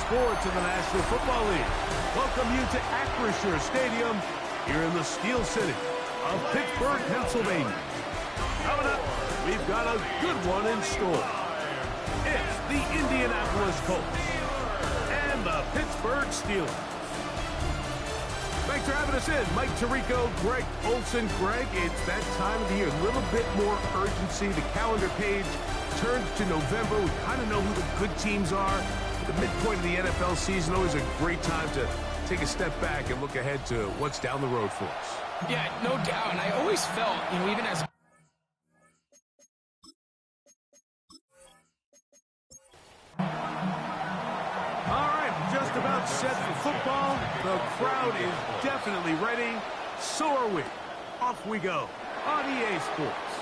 sports in the National Football League. Welcome you to Acrisure Stadium here in the Steel City of Pittsburgh, Pennsylvania. Coming up, we've got a good one in store. It's the Indianapolis Colts and the Pittsburgh Steelers. Thanks for having us in. Mike Tirico, Greg Olson. Greg, it's that time of the year. A little bit more urgency. The calendar page turns to November. We kind of know who the good teams are. The midpoint of the NFL season, always a great time to take a step back and look ahead to what's down the road for us. Yeah, no doubt. And I always felt, even as just about set for football. The crowd is definitely ready. So are we. Off we go on EA Sports.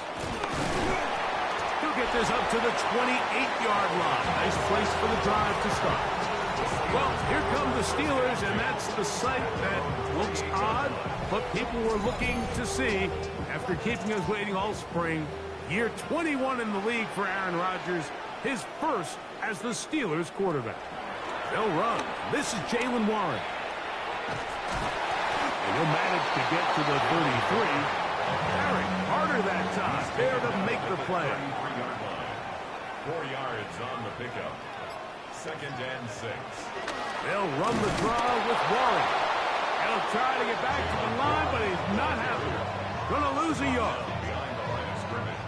He'll get this up to the 28-yard line. Nice place for the drive to start. Well, here come the Steelers, and that's the sight that looks odd, but people were looking to see after keeping us waiting all spring. Year 21 in the league for Aaron Rodgers, his first as the Steelers quarterback. They'll run. This is Jaylen Warren. And he'll manage to get to the 33. Harry, harder that time. There to make the play. 4 yards on the pickup. 2nd and 6. They'll run the draw with Warren. He'll try to get back to the line, but he's not happy. Gonna lose a yard.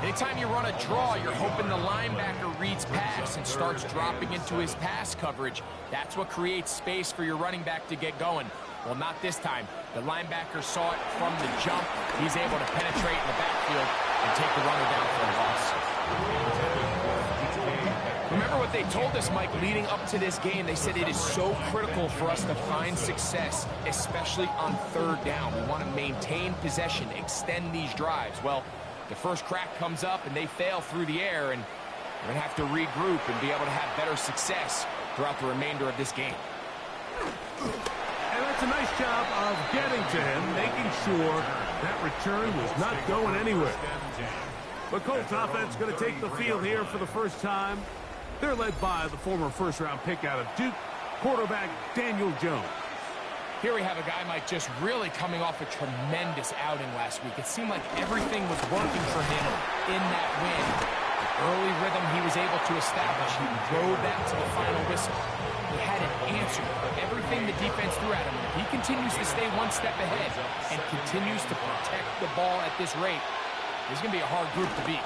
anytime you run a draw, you're hoping the linebacker reads pass and starts dropping into his pass coverage. That's what creates space for your running back to get going. Well, not this time. The linebacker saw it from the jump. He's able to penetrate in the backfield and take the runner down for a loss. Remember what they told us, Mike, leading up to this game. They said it is so critical for us to find success, especially on third down. We want to maintain possession, extend these drives. Well, the first crack comes up and they fail through the air, and we're going to have to regroup and be able to have better success throughout the remainder of this game. And that's a nice job of getting to him, making sure that return was not going anywhere. The Colts offense going to take the field here for the first time. They're led by the former first-round pick out of Duke, quarterback Daniel Jones. Here we have a guy, Mike, just really coming off a tremendous outing last week. It seemed like everything was working for him in that win. The early rhythm he was able to establish, he rode that to the final whistle. He had an answer for everything the defense threw at him. If he continues to stay one step ahead and continues to protect the ball at this rate, this is going to be a hard group to beat.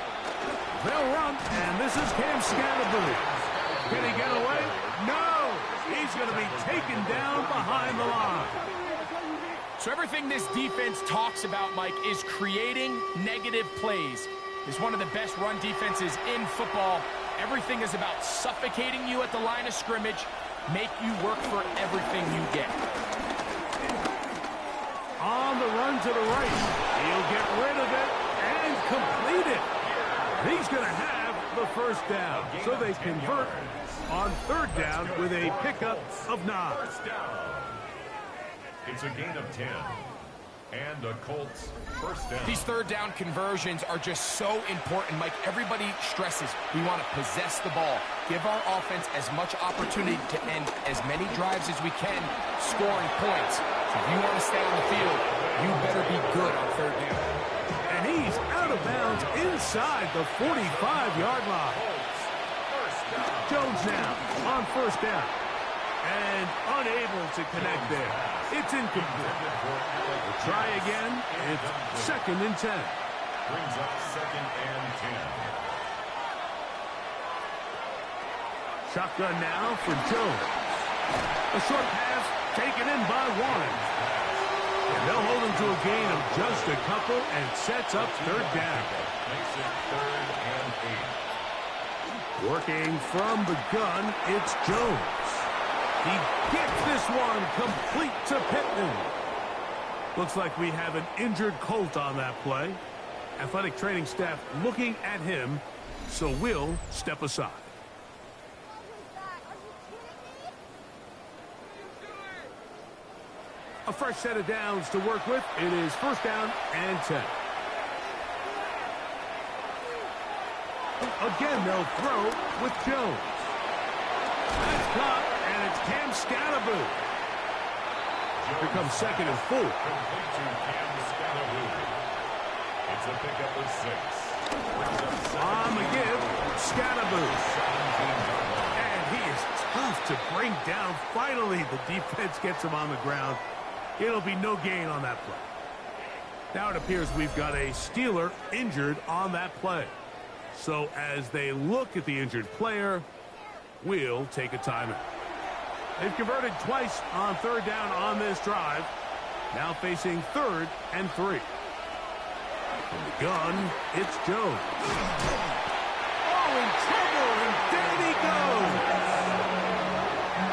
They'll run, and this is Cam Scatterbury. Can he get away? No! He's going to be taken down behind the line. So everything this defense talks about, Mike, is creating negative plays. It's one of the best run defenses in football. Everything is about suffocating you at the line of scrimmage, make you work for everything you get. On the run to the right. He'll get rid of it and complete it. He's going to have the first down. So they convert on third down with a pickup of 9. It's a gain of 10. And the Colts first down. These third down conversions are just so important, Mike. Everybody stresses we want to possess the ball, give our offense as much opportunity to end as many drives as we can, scoring points. So if you want to stay on the field, you better be good on third down. And he's out of bounds inside the 45-yard line. Jones now on first down. And unable to connect there. It's incomplete. We'll try again. It's 2nd and 10. Brings up 2nd and 10. Shotgun now for Jones. A short pass taken in by Warren. And they'll hold him to a gain of just a couple and sets up third down. Makes it 3rd and 8. Working from the gun, it's Jones. He gets this one complete to Pittman. Looks like we have an injured Colt on that play. Athletic training staff looking at him, so we'll step aside. A fresh set of downs to work with. It is first down and 10. Again, they'll throw with Jones. That's caught, and and it's Cam Scalaboo. Here comes 2nd and 4. Complete to Cam Scalaboo. It's a pickup of 6. On the give, Scalaboo. And he is tough to bring down. Finally, the defense gets him on the ground. It'll be no gain on that play. Now it appears we've got a Steeler injured on that play. So as they look at the injured player, we'll take a timeout. They've converted twice on 3rd down on this drive. Now facing 3rd and 3. From the gun, it's Jones. Oh, in trouble, and down he goes.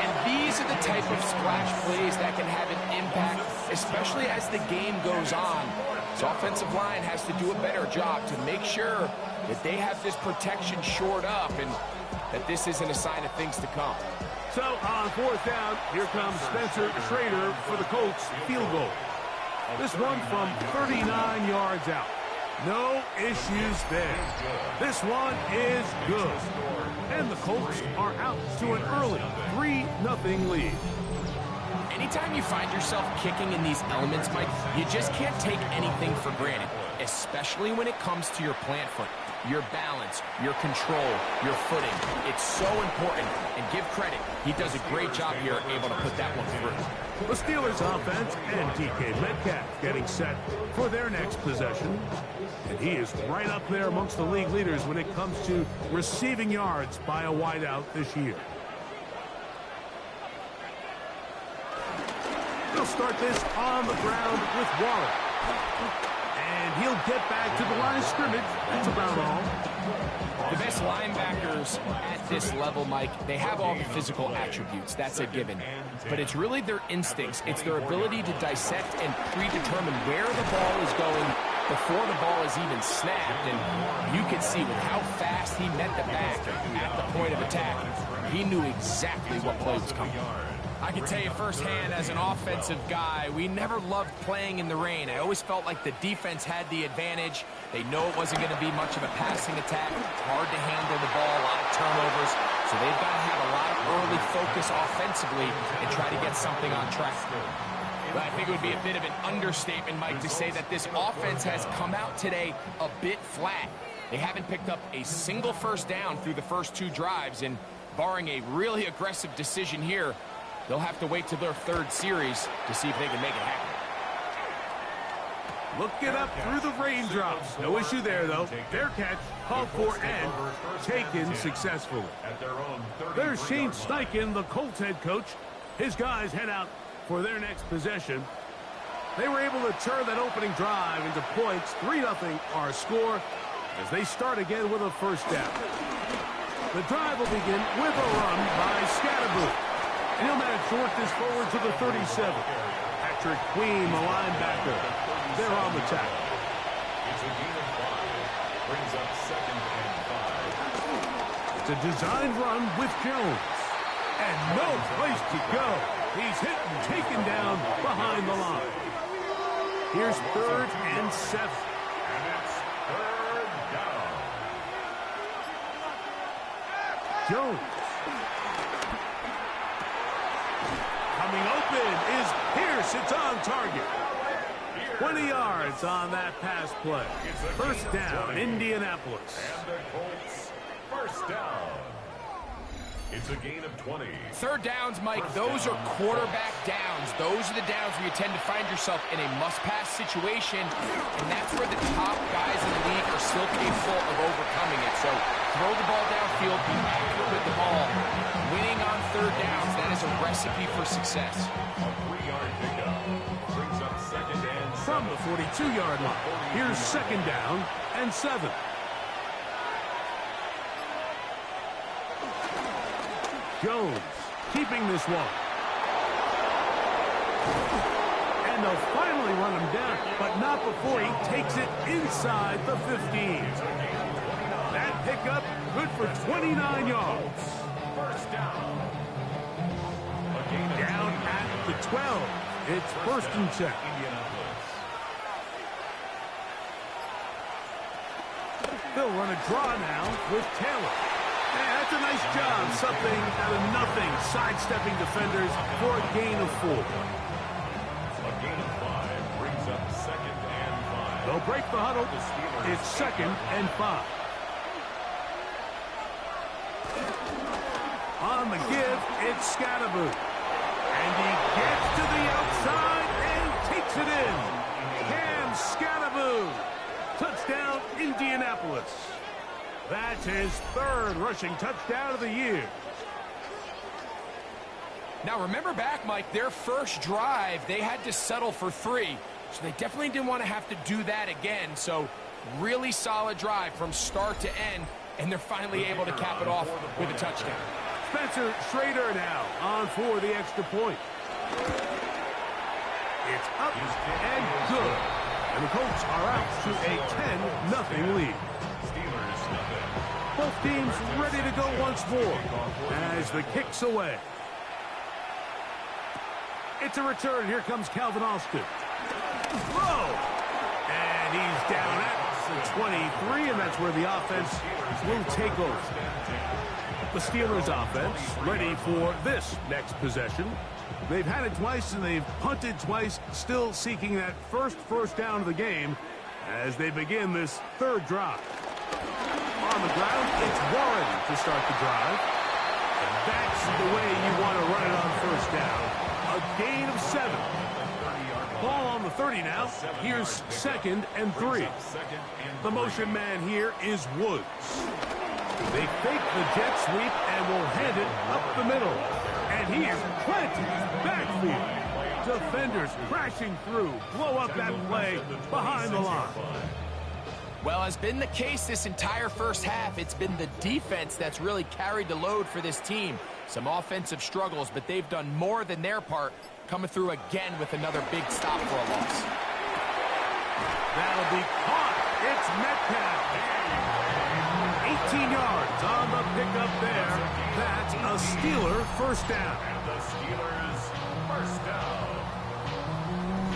And these are the type of splash plays that can have an impact, especially as the game goes on. So offensive line has to do a better job to make sure that they have this protection shored up and that this isn't a sign of things to come. So on 4th down, here comes Spencer Schrader for the Colts field goal. This one from 39 yards out. No issues there. This one is good. And the Colts are out to an early 3-0 lead. Anytime you find yourself kicking in these elements, Mike, you just can't take anything for granted, especially when it comes to your plant foot, your balance, your control, your footing. It's so important, and give credit. He does a great job here, able to put that one through. The Steelers offense and DK Metcalf getting set for their next possession. And he is right up there amongst the league leaders when it comes to receiving yards by a wideout this year. He'll start this on the ground with Warren. And he'll get back to the line of scrimmage. That's about all. The best linebackers at this level, Mike, they have all the physical attributes. That's a given. But it's really their instincts. It's their ability to dissect and predetermine where the ball is going before the ball is even snapped. And you can see with how fast he met the back at the point of attack, he knew exactly what play was coming. I can tell you firsthand, as an offensive guy, we never loved playing in the rain. I always felt like the defense had the advantage. They know it wasn't going to be much of a passing attack. It's hard to handle the ball, a lot of turnovers. So they've got to have a lot of early focus offensively and try to get something on track. But I think it would be a bit of an understatement, Mike, to say that this offense has come out today a bit flat. They haven't picked up a single first down through the first 2 drives, and barring a really aggressive decision here, they'll have to wait to their 3rd series to see if they can make it happen. Looking up through the raindrops. No issue there, though. Fair catch, called for, and taken successfully. There's Shane Steichen, the Colts head coach. His guys head out for their next possession. They were able to turn that opening drive into points. 3-0 our score as they start again with a first down. The drive will begin with a run by Scalaboo. And he'll manage to work this forward to the 37. Patrick Queen, the linebacker. They're on the tackle. It's a gain of 5. Brings up 2nd and 5. It's a designed run with Jones. And no place to go. He's hit and taken down behind the line. Here's 3rd and 7. And it's 3rd down. Jones. Coming open is Pierce. It's on target. 20 yards on that pass play. First down, Indianapolis. And the Colts, first down. It's a gain of 20. 3rd downs, Mike, those are quarterback downs. Those are the downs where you tend to find yourself in a must-pass situation, and that's where the top guys in the league are still capable of overcoming it. So throw the ball downfield, be accurate with the ball. Winning on 3rd downs, that is a recipe for success. A 3-yard pickup brings up 2nd and 7. From the 42-yard line, here's 2nd down and 7. Jones keeping this one. And they'll finally run him down, but not before he takes it inside the 15. That pickup good for 29 yards. First down. Down at the 12. It's 1st and 10. They'll run a draw now with Taylor. Yeah, that's a nice job. Something out of nothing. Sidestepping defenders for a gain of 4. A gain of 5 brings up 2nd and 5. They'll break the huddle. It's 2nd and 5. On the give, it's Scadaboo. And he gets to the outside and takes it in. Cam Scadaboo. Touchdown, Indianapolis. That's his 3rd rushing touchdown of the year. Now, remember back, Mike, their first drive, they had to settle for 3. So they definitely didn't want to have to do that again. So really solid drive from start to end, and they're finally able to cap it off with a touchdown. Spencer Schrader now on for the extra point. It's up and good. And the Colts are out to a 10-0 lead. Both teams ready to go once more as the kick's away. It's a return. Here comes Calvin Austin. Throw! And he's down at the 23, and that's where the offense will take over. The Steelers offense ready for this next possession. They've had it twice, and they've punted twice, still seeking that first down of the game as they begin this 3rd drive. On the ground, it's Warren to start the drive. And that's the way you want to run it on 1st down. A gain of 7. Ball on the 30 now. Here's 2nd and 3. The motion man here is Woods. They fake the jet sweep and will hand it up the middle. And he is planted backfield. Defenders crashing through. Blow up that play behind the line. Well, as been the case this entire first half, it's been the defense that's really carried the load for this team. Some offensive struggles, but they've done more than their part, coming through again with another big stop for a loss. That'll be caught. It's Metcalf. 18 yards on the pickup there. That's a Steeler 1st down. And the Steelers 1st down.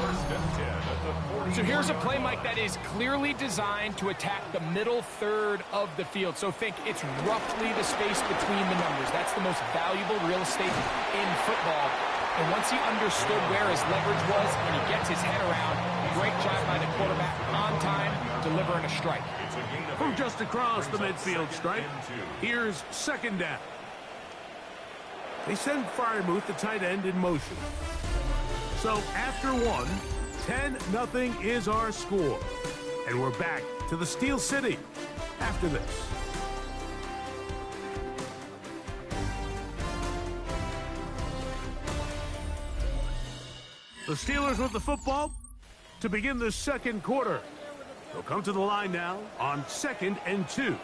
1st and 10 at the 40. So here's a play, Mike, that is clearly designed to attack the middle 3rd of the field. So think it's roughly the space between the numbers. That's the most valuable real estate in football. And once he understood where his leverage was and he gets his head around, great job by the quarterback on time, delivering a strike. From just across the midfield stripe, here's 2nd down. They send Freiermuth, the tight end, in motion. So after 1, 10-0 is our score. And we're back to the Steel City after this. The Steelers with the football to begin the 2nd quarter. They'll come to the line now on 2nd and 2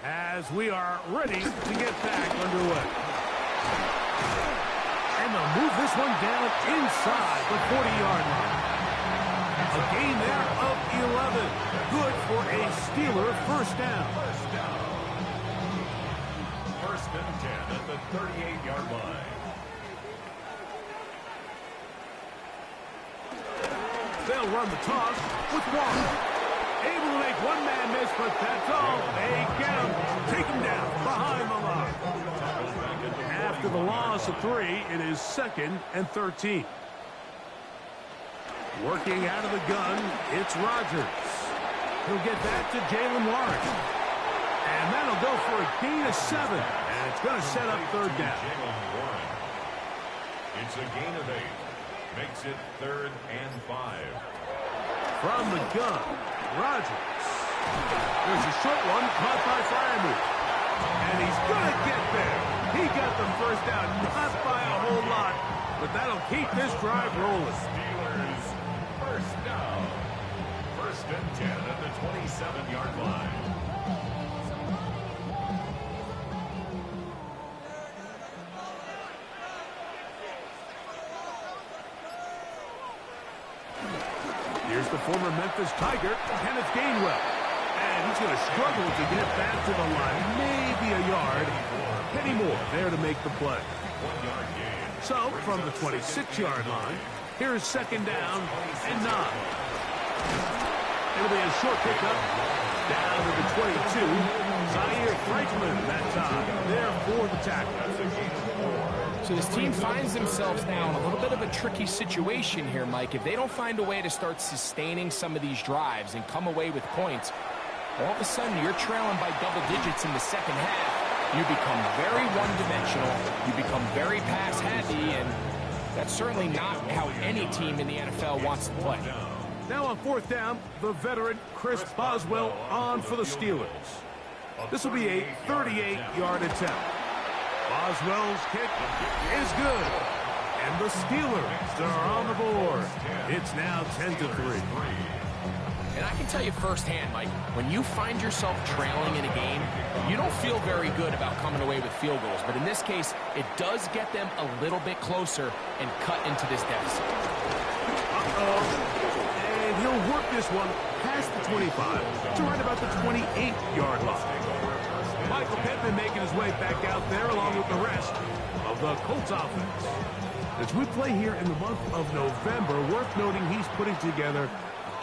as we are ready to get back underway. And they'll move this one down inside the 40-yard line. A gain there of 11. Good for a Steeler 1st down. 1st and 10 at the 38-yard line. They'll run the toss with Warren. Able to make one man miss, but that's all. They get him. Take him down behind the line. After the loss of 3, it is 2nd and 13. Working out of the gun, it's Rodgers. He'll get that to Jalen Warren. And that'll go for a gain of 7. And it's going to set up 3rd down. It's a gain of 8. Makes it 3rd and 5. From the gun, Rodgers. There's a short one caught by Freiermuth. And he's going to get there. He got the 1st down, not by a whole lot, but that'll keep this drive rolling. Steelers 1st down. 1st and 10 at the 27-yard line. Here's the former Memphis Tiger, Kenneth Gainwell. And he's going to struggle to get back to the line. Maybe a yard. Kenny Moore there to make the play. 1-yard gain. So, from the 26-yard line, here's 2nd down and 9. It'll be a short pickup down to the 22. Zaire Franklin that time. for the tackle. So this team finds themselves now in a little bit of a tricky situation here, Mike. If they don't find a way to start sustaining some of these drives and come away with points, all of a sudden you're trailing by double digits in the second half. You become very one-dimensional. You become very pass-heavy, and that's certainly not how any team in the NFL wants to play. Now on fourth down, the veteran Chris Boswell on for the Steelers. This will be a 38-yard attempt. Boswell's kick is good. And the Steelers are on the board. It's now 10-3. And I can tell you firsthand, Mike, when you find yourself trailing in a game, you don't feel very good about coming away with field goals. But in this case, it does get them a little bit closer and cut into this deficit. And he'll work this one past the 25 to right about the 28-yard line. Michael Pittman making his way back out there along with the rest of the Colts offense. As we play here in the month of November, worth noting he's putting together a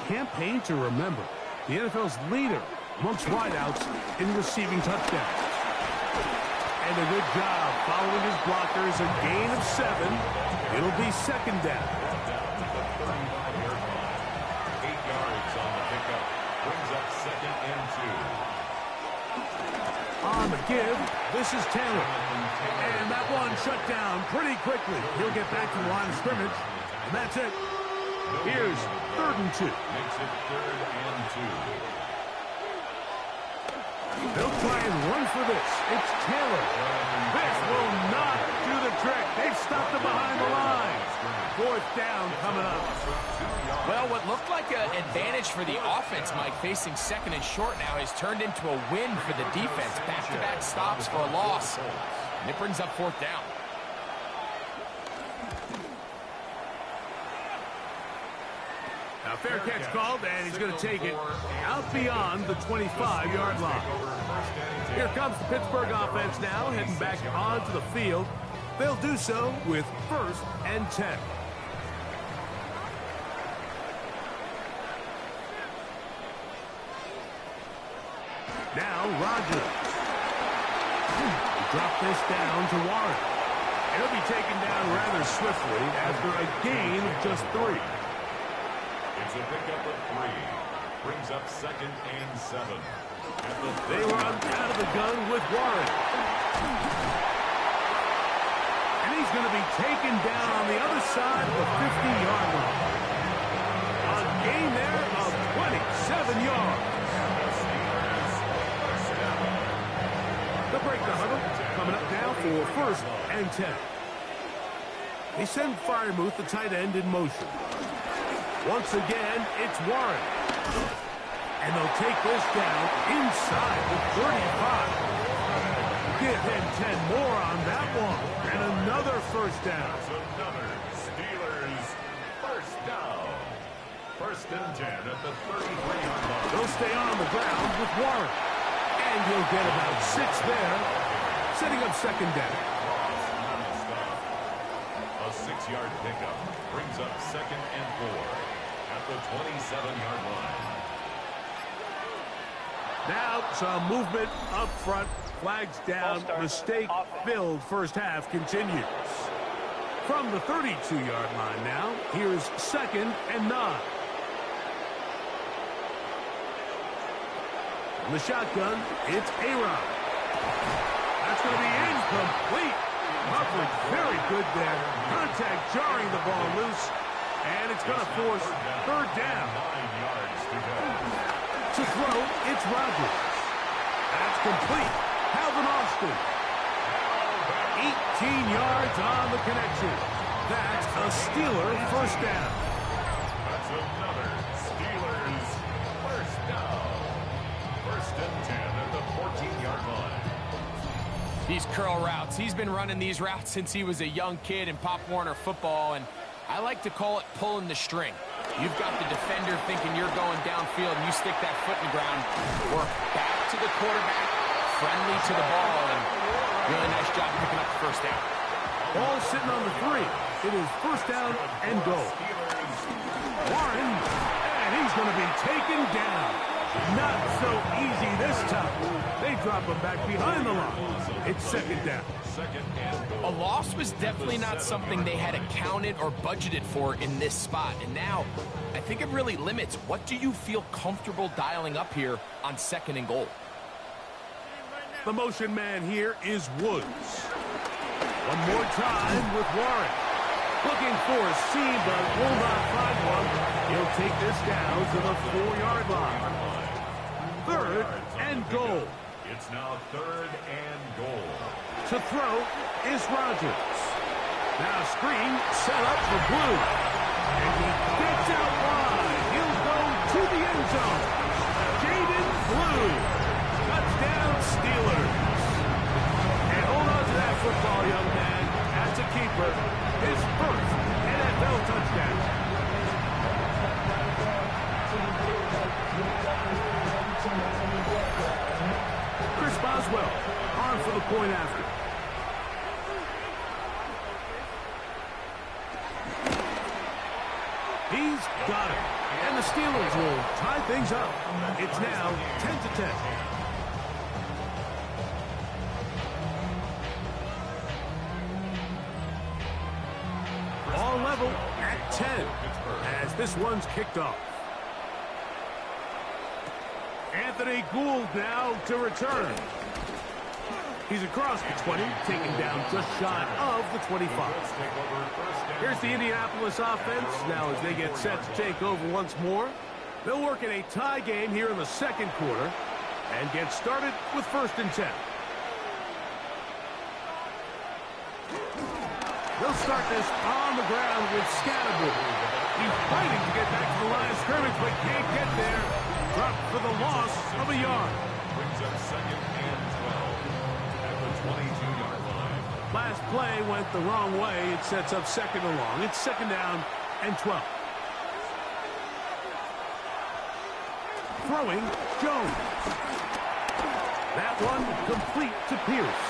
campaign to remember. The NFL's leader amongst wideouts in receiving touchdowns. And a good job following his blockers, a gain of 7. It'll be second down. 8 yards on the pickup. Brings up second and 2. On the give, this is Taylor. And that one shut down pretty quickly. He'll get back to the line of scrimmage, and that's it. Here's 3rd and 2. Makes it 3rd and 2. They'll try and run for this. It's Taylor. This will not do the trick. They've stopped him behind the line. 4th down coming up. Well, what looked like an advantage for the offense, Mike, facing 2nd and short now, has turned into a win for the defense. Back-to-back stops for a loss. And it brings up 4th down. Now, fair catch called, and he's going to take it out beyond the 25-yard line. Here comes the Pittsburgh offense now, heading back onto the field. They'll do so with 1st and 10. Now, Rodgers. Drop this down to Warren. He'll be taken down rather swiftly after a gain of just 3. It's a pickup of 3. Brings up 2nd and 7. They run out of the gun with Warren. And he's going to be taken down on the other side of the 50-yard line. A gain there of 27 yards. They'll break the huddle, coming up now for 1st and 10. They send Freiermuth, the tight end, in motion. Once again, it's Warren. And they'll take this down inside the 35. Give him 10 more on that one. And another 1st down. Another Steelers 1st down. 1st and 10 at the 33-yard line. They'll stay on the ground with Warren. And he'll get about 6 there, setting up 2nd down. A 6-yard pickup brings up 2nd and 4 at the 27-yard line. Now some movement up front, flags down, mistake-filled first half continues. From the 32-yard line now, here's 2nd and 9. On the shotgun, it's A-Rod. That's going to be incomplete. Coverage very good there. Contact jarring the ball loose. And it's going to force 3rd down. 9 yards to go. To throw, it's Rodgers. That's complete. Calvin Austin. 18 yards on the connection. That's a Steeler 1st down. That's another Steelers 1st down. 1st and 10 at the 14-yard line. These curl routes, he's been running these routes since he was a young kid in Pop Warner football, and I like to call it pulling the string. You've got the defender thinking you're going downfield, and you stick that foot in the ground, work back to the quarterback, friendly to the ball, and really nice job picking up the 1st down. Ball sitting on the 3. It is 1st down and goal. Warren, and he's going to be taken down. Not so easy this time. They drop him back behind the line. It's second down. A loss was definitely not something they had accounted or budgeted for in this spot. And now, I think it really limits what do you feel comfortable dialing up here on 2nd and goal. The motion man here is Woods. One more time with Warren. Looking for a seam, but will not find one. He'll take this down to the 4-yard line. 3rd and goal. It's now 3rd and goal. To throw is Rodgers. Now screen set up for Blue. And he gets out wide. He'll go to the end zone. Jaden Blue. Touchdown Steelers. And hold on to that football, young man. That's a keeper. His first NFL touchdown. Chris Boswell on for the point after. He's got it. And the Steelers will tie things up. It's now 10-10. All level at 10 as this one's kicked off. Anthony Gould now to return. He's across the 20, taken down just shy of the 25. Here's the Indianapolis offense. Now as they get set to take over once more, they'll work in a tie game here in the 2nd quarter and get started with 1st and 10. They'll start this on the ground with Scattergood. He's fighting to get back to the line of scrimmage, but can't get there. Dropped for the loss of a yard. Brings up 2nd and 12 at the 22-yard line. Last play went the wrong way. It sets up 2nd and long. It's 2nd down and 12. Throwing, Jones. That one complete to Pierce.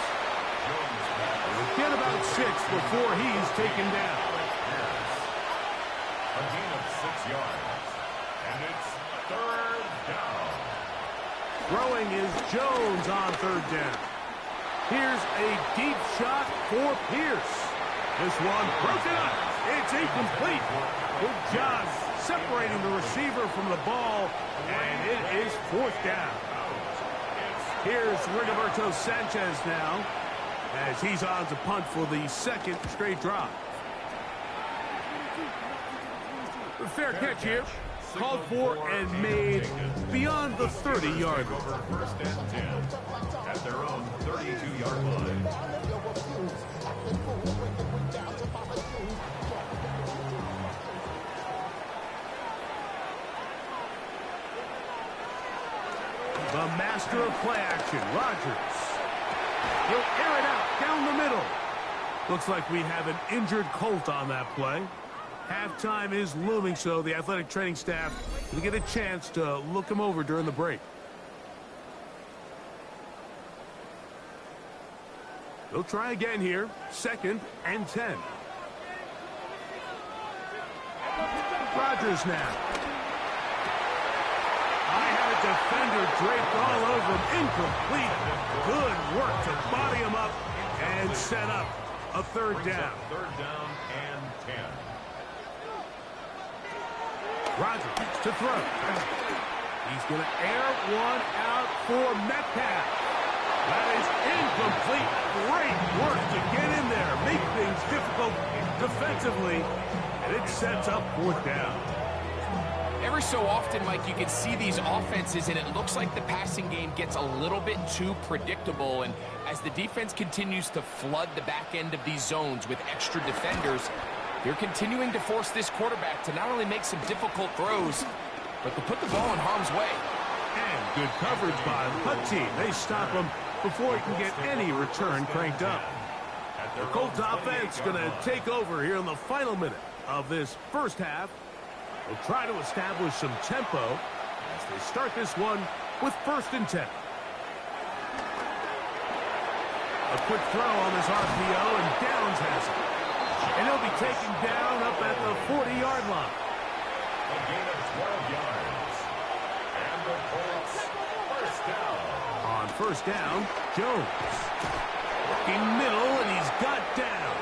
Get about 6 before he's taken down. A gain of 6 yards. And it's 3rd down. Throwing is Jones on 3rd down. Here's a deep shot for Pierce. This one broken up. It's incomplete. Good job separating the receiver from the ball. And it is 4th down. Here's Rigoberto Sanchez now, as he's on to punt for the 2nd straight drive. A fair catch here. Called for and made beyond the 30-yard line. 1st and 10 at their own 32-yard line. The master of play action, Rodgers. He'll air it out down the middle. Looks like we have an injured Colt on that play. Halftime is looming, so the athletic training staff will get a chance to look him over during the break. They'll try again here. 2nd and 10. Rodgers now. I had a defender draped all over him. Incomplete. Good work to body him up and set up a 3rd down. 3rd down and 10. Rodgers to throw. He's going to air one out for Metcalf. That is incomplete. Great work to get in there. Make things difficult defensively. And it sets up 4th down. Every so often, Mike, you can see these offenses, and it looks like the passing game gets a little bit too predictable. And as the defense continues to flood the back end of these zones with extra defenders, they're continuing to force this quarterback to not only make some difficult throws, but to put the ball in harm's way. And good coverage by the punt team. They stop him before he can get any return cranked up. The Colts offense going to take over here in the final minute of this 1st half. They'll try to establish some tempo as they start this one with 1st and 10. A quick throw on this RPO, and Downs has it. And he'll be taken down up at the 40-yard line. A gain of 12 yards. And the Colts, first down. On first down, Jones. Working middle, and he's got down.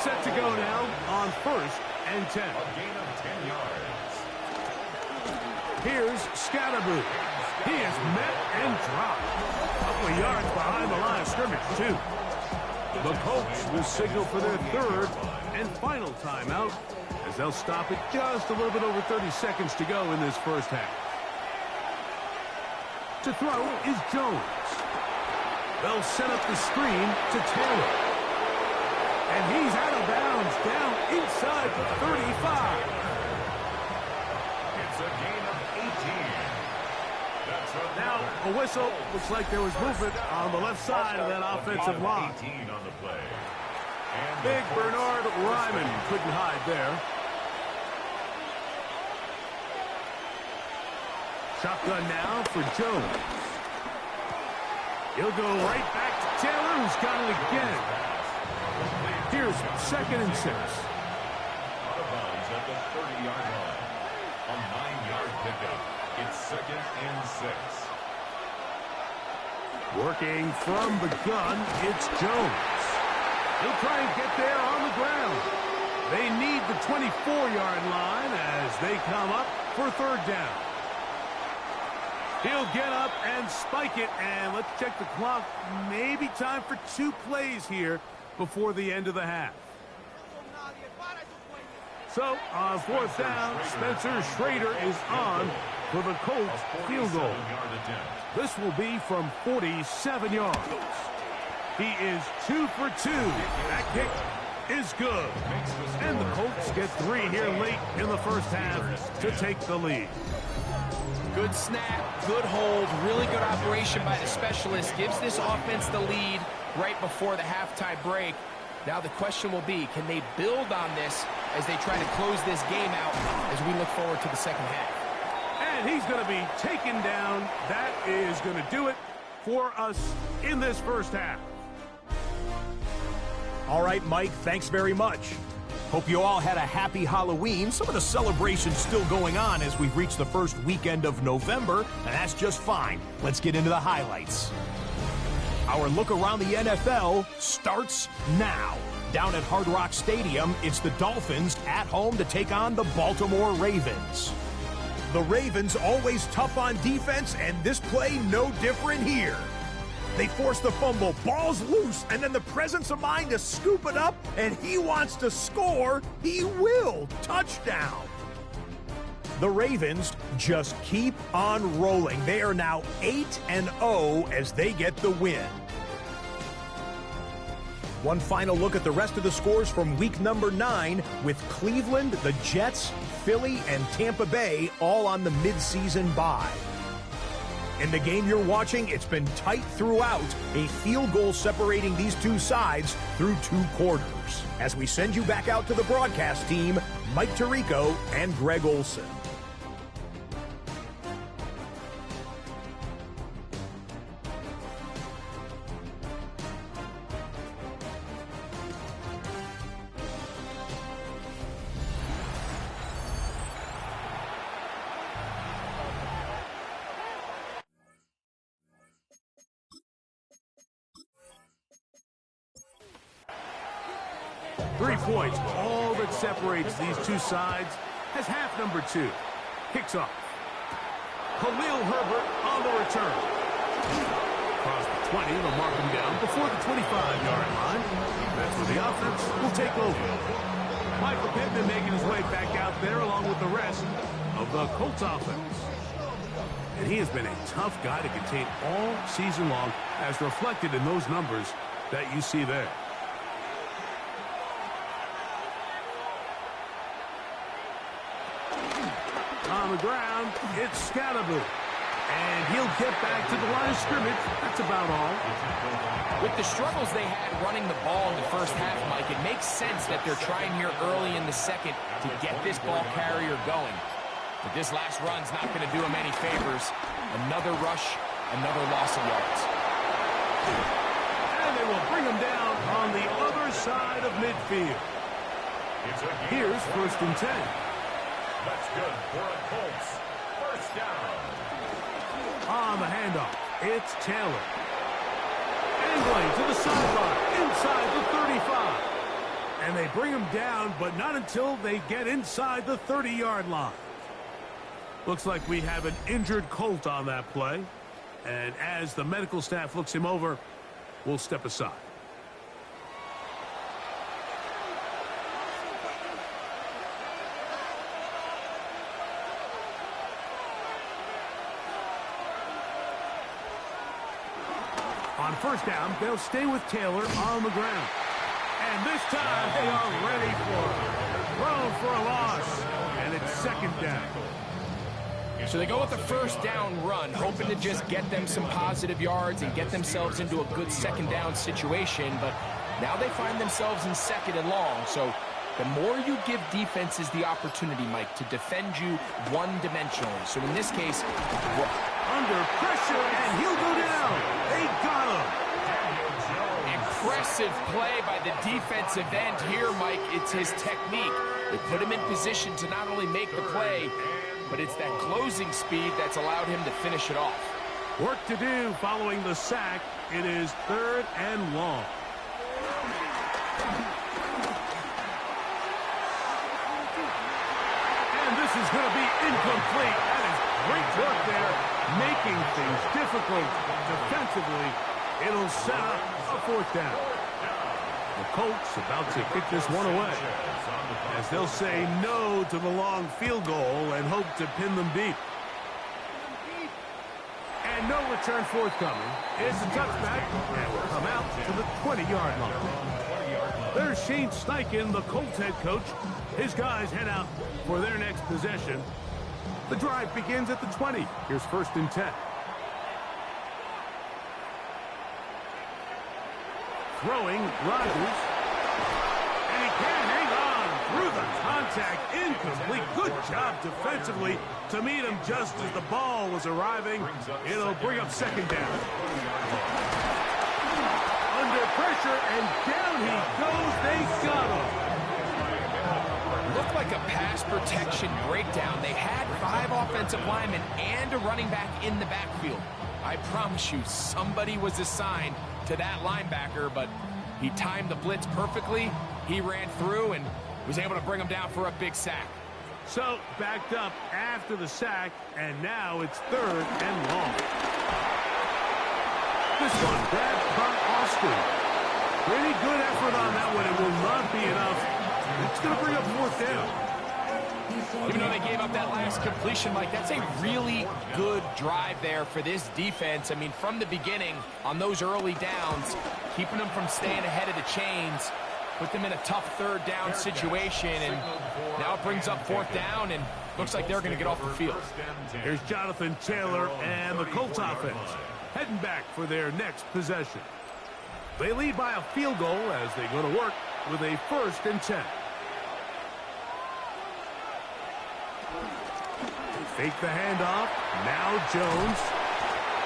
Set to go now on first and 10. A gain of 10 yards. Here's Scatterboo. He is met and dropped. A couple of yards behind the line of scrimmage, too. The Colts will signal for their third and final timeout as they'll stop it just a little bit over 30 seconds to go in this first half. To throw is Jones. They'll set up the screen to Taylor. And he's out of bounds, down inside the 35. It's a gain of 18. Now, a whistle. Looks like there was movement on the left side of that offensive line. 18 on the play. And Big Bernard Ryman couldn't hide there. Shotgun now for Jones. He'll go right back to Taylor, who's got it again. Here's second and 6. Out of bounds at the 30-yard line. A 9-yard pickup. It's second and 6. Working from the gun, it's Jones. He'll try and get there on the ground. They need the 24-yard line as they come up for third down. He'll get up and spike it, and let's check the clock. Maybe time for 2 plays here before the end of the half. So, on fourth down, Spencer Schrader is on for the Colts field goal. This will be from 47 yards. He is 2 for 2. That kick is good. And the Colts get 3 here late in the first half to take the lead. Good snap, good hold, really good operation by the specialist. Gives this offense the lead right before the halftime break. Now the question will be, can they build on this as they try to close this game out as we look forward to the second half? And he's going to be taken down. That is going to do it for us in this first half. All right, Mike, thanks very much. Hope you all had a happy Halloween. Some of the celebrations still going on as we've reached the first weekend of November, and that's just fine. Let's get into the highlights. Our look around the NFL starts now. Down at Hard Rock Stadium, it's the Dolphins at home to take on the Baltimore Ravens. The Ravens always tough on defense, and this play no different here. They force the fumble, ball's loose, and then the presence of mind to scoop it up, and he wants to score. He will. Touchdown. The Ravens just keep on rolling. They are now 8-0 as they get the win. One final look at the rest of the scores from week number 9 with Cleveland, the Jets, Philly, and Tampa Bay all on the midseason bye. In the game you're watching, it's been tight throughout, a field goal separating these two sides through 2 quarters. As we send you back out to the broadcast team, Mike Tirico and Greg Olson. Points, all that separates these two sides, has half number 2. Kicks off. Khalil Herbert on the return. Across the 20, they'll mark him down before the 25-yard line. That's where the offense will take over. Michael Pittman making his way back out there along with the rest of the Colts offense. And he has been a tough guy to contain all season long, as reflected in those numbers that you see there. On the ground, it's Scatterboo. And he'll get back to the line of scrimmage. That's about all. With the struggles they had running the ball in the first half, Mike, it makes sense that they're trying here early in the second to get this ball carrier going. But this last run's not going to do him any favors. Another rush, another loss of yards. And they will bring him down on the other side of midfield. Here's first and 10. That's good for a Colts. first down. On the handoff, it's Taylor. Angling to the sideline, inside the 35. And they bring him down, but not until they get inside the 30-yard line. Looks like we have an injured Colt on that play. And as the medical staff looks him over, we'll step aside. On first down, they'll stay with Taylor on the ground. And this time, they are ready for it. Thrown for a loss, and it's second down. So they go with the first down run, hoping to just get them some positive yards and get themselves into a good second down situation. But now they find themselves in second and long. So the more you give defenses the opportunity, Mike, to defend you one-dimensionally. So in this case, under pressure, and he'll go down. They got him. Impressive play by the defensive end here, Mike. It's his technique. They put him in position to not only make the play, but it's that closing speed that's allowed him to finish it off. Work to do following the sack. It is third and long. And this is going to be incomplete. That is great work there, making things difficult defensively. It'll set up a fourth down. The Colts about to kick this one away, as they'll say no to the long field goal and hope to pin them deep. And no return forthcoming. It's a touchback, and will come out to the 20-yard line. There's Shane Steichen, the Colts head coach. His guys head out for their next possession. The drive begins at the 20. Here's first and 10. Throwing, Rodgers. And he can hang on through the contact. Incomplete. Good job defensively to meet him just as the ball was arriving. It'll bring up second down. Under pressure, and down he goes. They got him. Looked like a pass protection breakdown. They had 5 offensive linemen and a running back in the backfield. I promise you, somebody was assigned to that linebacker, but he timed the blitz perfectly. He ran through and was able to bring him down for a big sack. So, backed up after the sack, and now it's third and long. This one, grabbed by Austin. Pretty good effort on that one. It will not be enough. It's going to bring up fourth down. Even though they gave up that last completion, Mike, that's a really good drive there for this defense. I mean, from the beginning, on those early downs, keeping them from staying ahead of the chains, put them in a tough third down situation, and now it brings up fourth down, and looks like they're going to get off the field. Here's Jonathan Taylor and the Colts offense heading back for their next possession. They lead by a field goal as they go to work with a first and 10. Fake the handoff. Now Jones.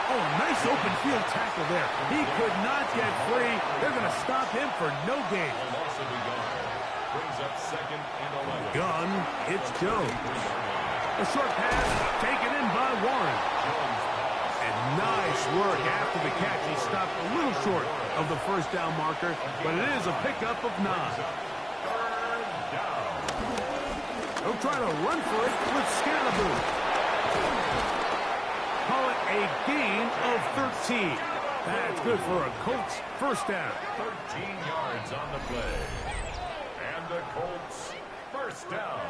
Oh, nice open field tackle there. He could not get free. They're going to stop him for no gain. Brings up second and 11. Gun. It's Jones. A short pass taken in by Warren. And nice work after the catch. He stopped a little short of the first down marker, but it is a pickup of 9. They'll try to run for it with Scalaboo. Call it a gain of 13. That's good for a Colts first down. 13 yards on the play. And the Colts first down.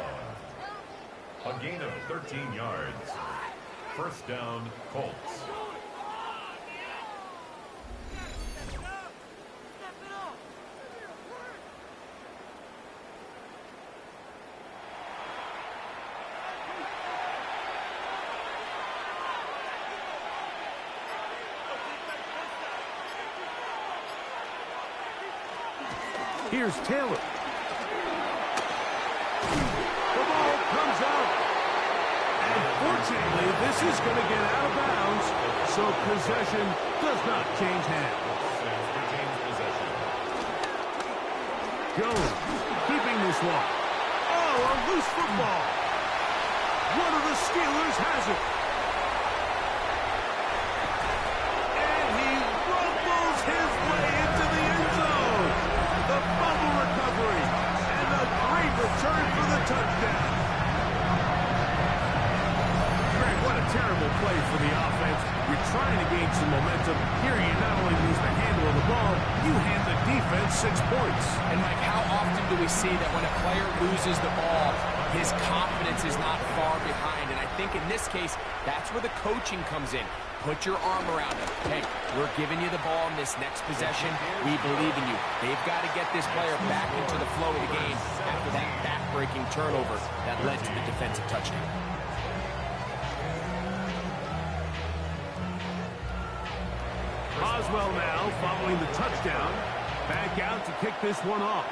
A gain of 13 yards. First down, Colts. Here's Taylor. The ball comes out. And fortunately, this is going to get out of bounds, so possession does not change hands. Jones keeping this one. Oh, a loose football. One of the Steelers has it. And he rumbles his way into the end zone. The fumble recovery and a great return for the touchdown. Greg, what a terrible play for the offense. You're trying to gain some momentum. Here you not only lose the handle of the ball, you hand the defense 6 points. And Mike, how often do we see that when a player loses the ball, his confidence is not far behind? And I think in this case, that's where the coaching comes in. Put your arm around him. Hey, we're giving you the ball in this next possession. We believe in you. They've got to get this player back into the flow of the game after that back-breaking turnover that led to the defensive touchdown. Boswell now following the touchdown. Back out to kick this one off.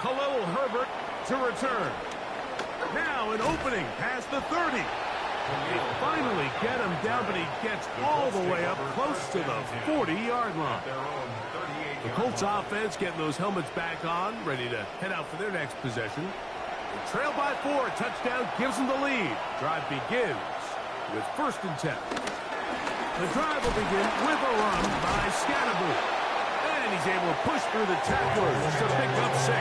Khalil Herbert to return. Now an opening past the 30. They finally get him down, but he gets all the way up close to the 40-yard line. The Colts offense getting those helmets back on, ready to head out for their next possession. They trail by 4. Touchdown gives them the lead. Drive begins with 1st and 10. The drive will begin with a run by Scatterbo. And he's able to push through the tacklers to pick up 6.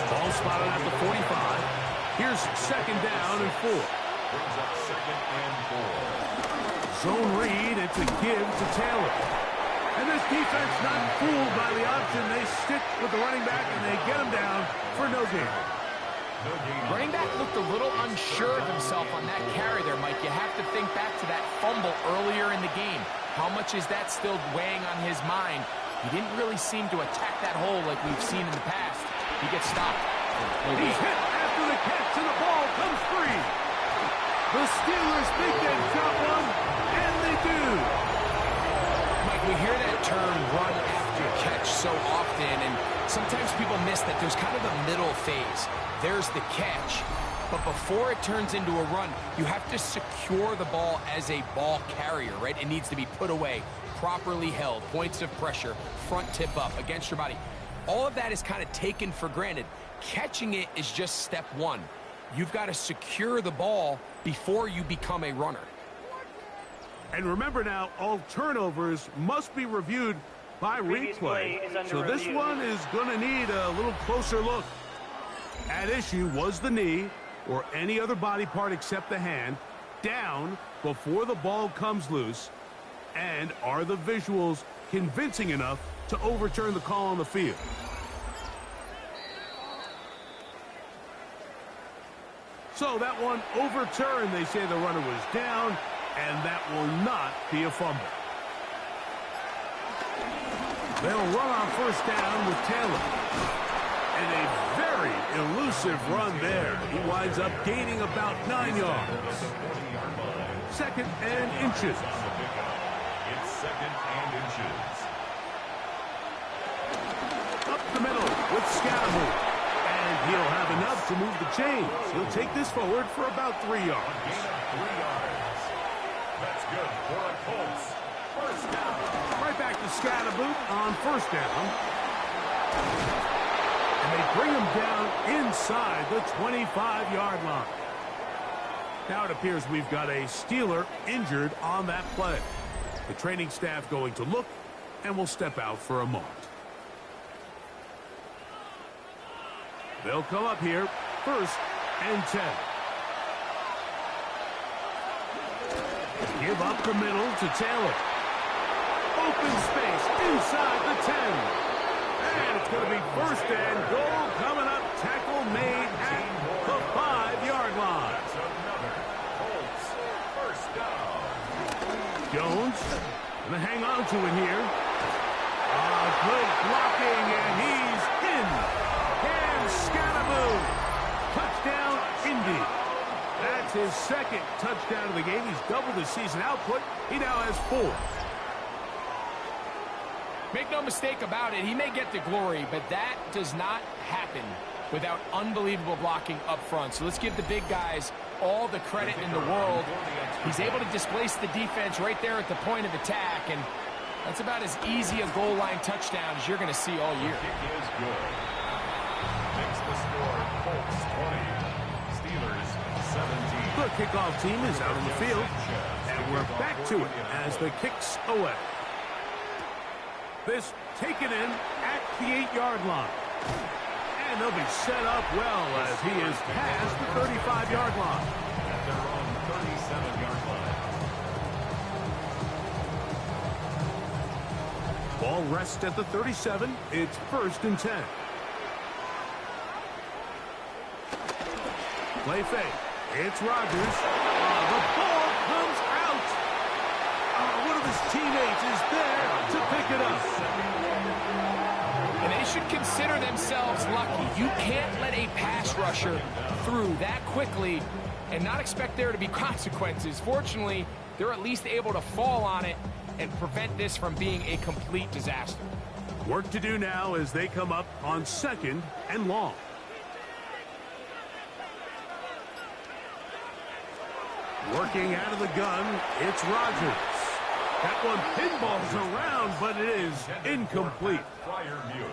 Ball spotted at the 45. Here's 2nd down and 4. Brings up 2nd and 4. Zone read, it's a give to Taylor. And this defense not fooled by the option. They stick with the running back and they get him down for no gain. Running back looked a little unsure of himself on that carry there, Mike. You have to think back to that fumble earlier in the game. How much is that still weighing on his mind? He didn't really seem to attack that hole like we've seen in the past. He gets stopped. He's hit after the catch, and the ball comes free. The Steelers think they've got one, and they do. Mike, we hear that term run after catch so often, and sometimes people miss that there's kind of a middle phase. There's the catch, but before it turns into a run, you have to secure the ball as a ball carrier, right? It needs to be put away, properly held, points of pressure, front tip up against your body. All of that is kind of taken for granted. Catching it is just step 1. You've got to secure the ball before you become a runner. And remember now, all turnovers must be reviewed by replay. So this one is going to need a little closer look. At issue was the knee, or any other body part except the hand, down before the ball comes loose. And are the visuals convincing enough to overturn the call on the field? So that one overturned. They say the runner was down, and that will not be a fumble. They'll run on 1st down with Taylor. And a very elusive run there. He winds up gaining about 9 yards. 2nd and inches. It's 2nd and inches. Up the middle with Scatterbo. And he'll have enough to move the chains. He'll take this forward for about 3 yards. A gain of 3 yards. That's good for the Colts. 1st down. Right back to Scatterbo on 1st down. And they bring him down inside the 25-yard line. Now it appears we've got a Steeler injured on that play. The training staff going to look, and will step out for a moment. They'll come up here, 1st and 10. Give up the middle to Taylor. Open space inside the 10. And it's going to be 1st and goal coming up. Tackle made at the 5-yard line. That's another Colts 1st down. Jones going to hang on to it here. Good blocking, and he's in. And Scatterbo. Touchdown, Indy. That's his 2nd touchdown of the game. He's doubled his season output. He now has 4. Make no mistake about it, he may get the glory, but that does not happen without unbelievable blocking up front. So let's give the big guys all the credit in the world. He's able to displace the defense right there at the point of attack, and that's about as easy a goal line touchdown as you're going to see all year. Kick is good. Makes the score Colts kickoff team is out on the field. And we're back to it as the kick's away. This taken in at the 8-yard line. And they'll be set up well as he is past the 35-yard line. At their own 37-yard line. Ball rests at the 37. It's 1st and 10. Play fake. It's Rodgers. The ball comes out. One of his teammates is there to pick it up. And they should consider themselves lucky. You can't let a pass rusher through that quickly and not expect there to be consequences. Fortunately, they're at least able to fall on it and prevent this from being a complete disaster. Work to do now as they come up on 2nd and long. Working out of the gun, it's Rodgers. That one pinballs around, but it is incomplete.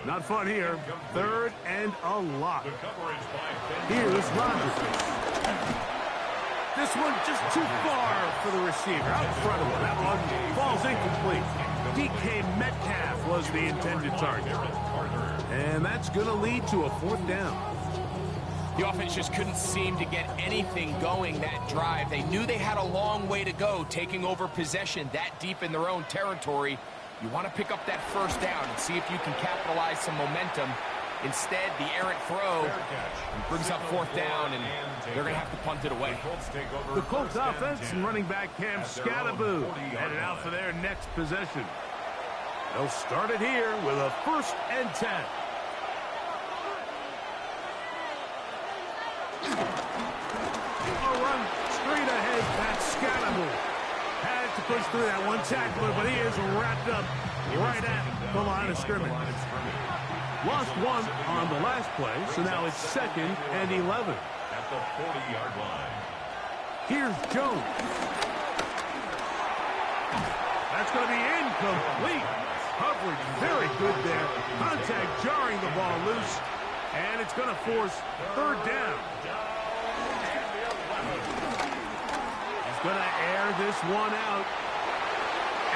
Not fun here. 3rd and a lot. Here's Rodgers. This one just too far for the receiver. Out in front of him. That one falls incomplete. DK Metcalf was the intended target. And that's going to lead to a 4th down. The offense just couldn't seem to get anything going that drive. They knew they had a long way to go, taking over possession that deep in their own territory. You want to pick up that 1st down and see if you can capitalize some momentum. Instead, the errant throw brings up 4th down, and they're going to have to punt it away. The Colts offense and running back Cam Scattaboo headed out for their next possession. They'll start it here with a 1st and 10. A run straight ahead. That's Scattaboo. Had to push through that one tackler, but he is wrapped up right at the line of scrimmage. Lost one on the last play, so now it's 2nd and 11. At the 40-yard line. Here's Jones. That's going to be incomplete. Coverage very good there. Contact jarring the ball loose, and it's going to force 3rd down. He's going to air this one out.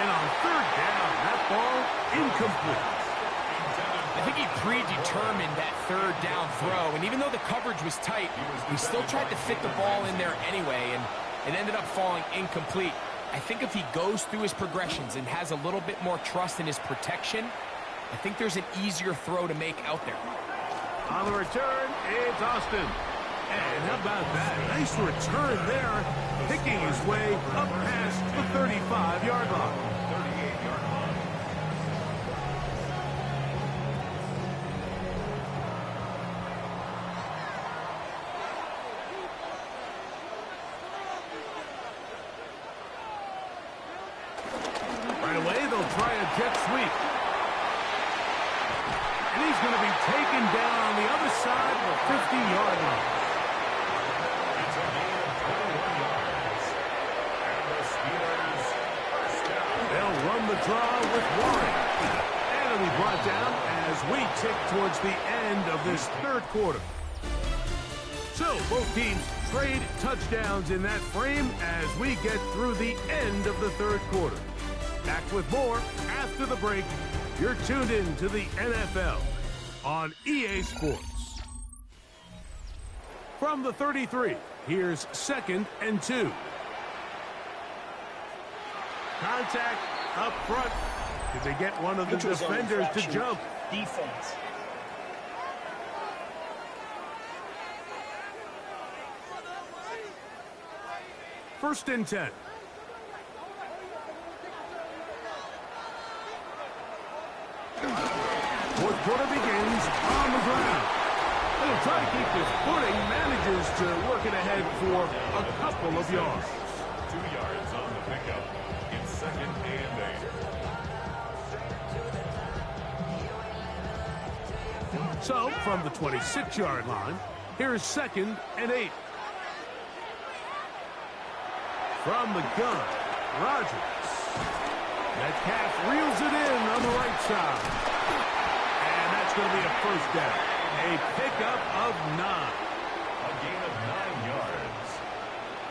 And on 3rd down, that ball incomplete. I think he predetermined that 3rd down throw, and even though the coverage was tight, he still tried to fit the ball in there anyway, and it ended up falling incomplete. I think if he goes through his progressions and has a little bit more trust in his protection, I think there's an easier throw to make out there. On the return, it's Austin. And how about that? Nice return there, picking his way up past the 35-yard line. 38-yard line. Right away, they'll try a jet sweep. And he's going to be taken down on the other side of the 50-yard line. It's a gain of 21 yards. And the Steelers first down. They'll run the draw with Warren. And it'll be brought down as we tick towards the end of this 3rd quarter. So, both teams trade touchdowns in that frame as we get through the end of the 3rd quarter. Back with more after the break. You're tuned in to the NFL on EA Sports. From the 33, here's 2nd and 2. Contact up front. Did they get one of the defenders to jump? Defense. First and 10. Fourth quarter begins on the ground. He'll try to keep his footing, manages to work it ahead for a couple of yards. 2 yards on the pickup. It's 2nd and 8. So, from the 26-yard line, here's 2nd and 8. From the gun, Rodgers. Metcalf reels it in on the right side. And that's going to be a 1st down. A pickup of 9. A gain of 9 yards.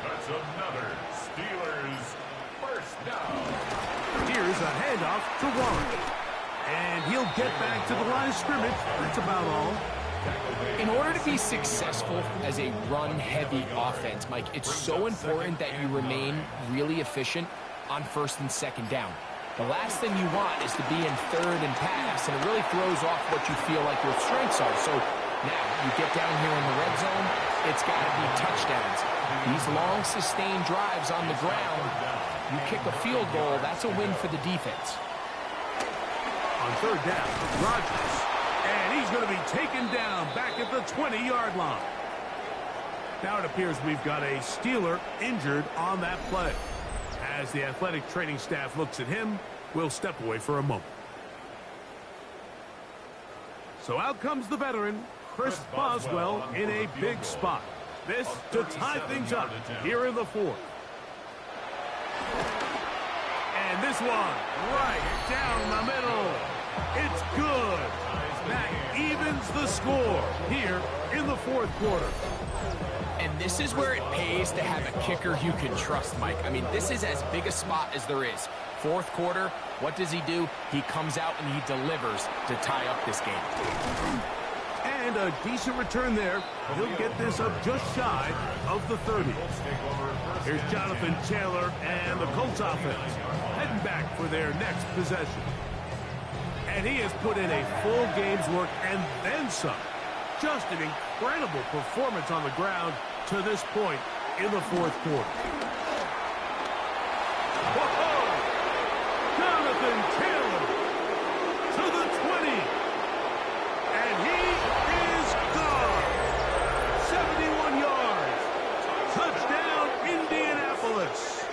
That's a a handoff to Warren. And he'll get back to the line of scrimmage. That's about all. In order to be successful as a run-heavy offense, Mike, it's so important that you remain really efficient on first and second down. The last thing you want is to be in third and pass, and it really throws off what you feel like your strengths are. So now you get down here in the red zone, it's got to be touchdowns. These long, sustained drives on the ground, you kick a field goal, that's a win for the defense. On third down, Rodgers. And he's going to be taken down back at the 20-yard line. Now it appears we've got a Steeler injured on that play. As the athletic training staff looks at him, we'll step away for a moment. So out comes the veteran, Chris Boswell, in a big spot. This to tie things up here in the fourth. And this one right down the middle. It's good. That evens the score here in the fourth quarter. And this is where it pays to have a kicker you can trust, Mike. I mean, this is as big a spot as there is. Fourth quarter, what does he do? He comes out and he delivers to tie up this game. And a decent return there. He'll get this up just shy of the 30. Here's Jonathan Taylor and the Colts offense heading back for their next possession. And he has put in a full game's work and then some. Just an incredible performance on the ground to this point in the fourth quarter. Whoa! Jonathan Taylor to the 20. And he is gone. 71 yards. Touchdown, Indianapolis.